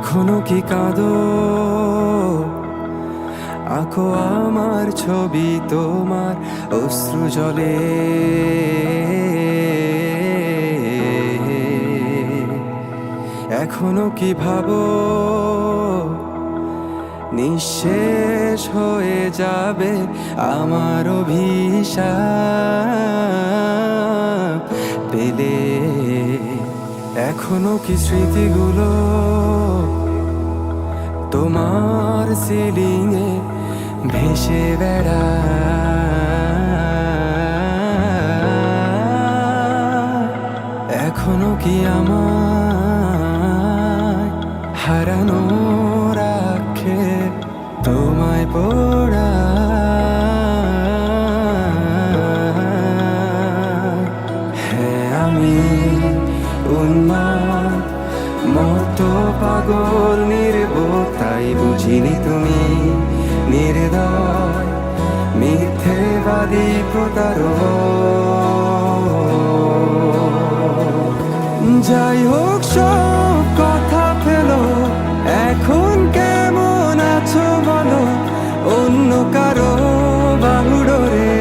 এখনো কি কাঁদো? আঁকো আমার ছবি তোমার অশ্রু জলে। এখনো কি ভাবো নিঃশেষ হয়ে যাবে আমার অভিশাপ পেলে? এখনো কি স্মৃতিগুলো তোমার সিলিংয়ে ভেসে বেড়ায়? এখনো কি আমায় হারানো রাখে তোমায় পড়া? হ্যাঁ, আমি উন্মাদ মতো পাগল নির্বোধ, তাই বুঝিনি তুমি নির্দয় মিথ্যেবাদী প্রতারক। যাই হোক, সব কথা ফেলো, এখন কেমন আছো বলো? অন্য কারো বাহুডোরে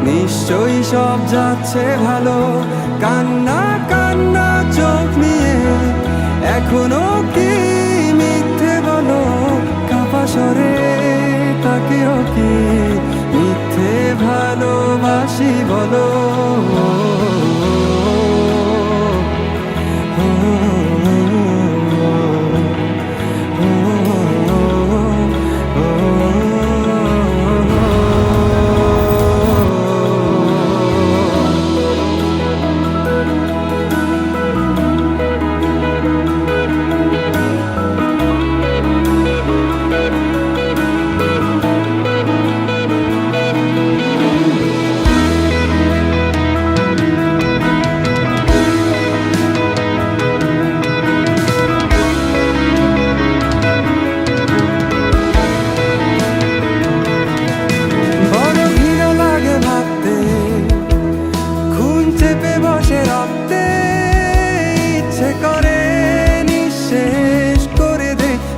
নিশ্চয়ই সব যাচ্ছে ভালো। কান্না কান্না চোখ নিয়ে এখনো কি মিথ্যে বলো? কাপা স্বরে তাকেও কি মিথ্যে ভালোবাসি বলো?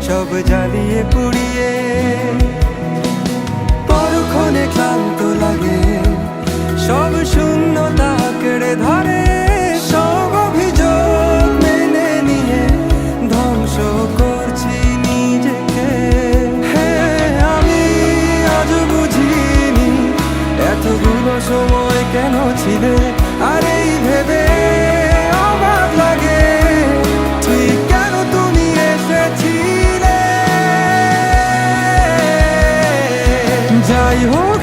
সব জ্বালিয়ে পুড়িয়ে পরক্ষণে ক্লান্ত লাগে, সব শূন্যতা আঁকড়ে ধরে। সব অভিযোগ মেনে নিয়ে ধ্বংস করছি নিজেকে। হ্যাঁ, আমি আজ বুঝিনি এতগুলো সময় কেন ছিলে। আর এই ভেবে অবাক লাগে ঠিক কেন তুমি এসেছিলে। যাই হোক,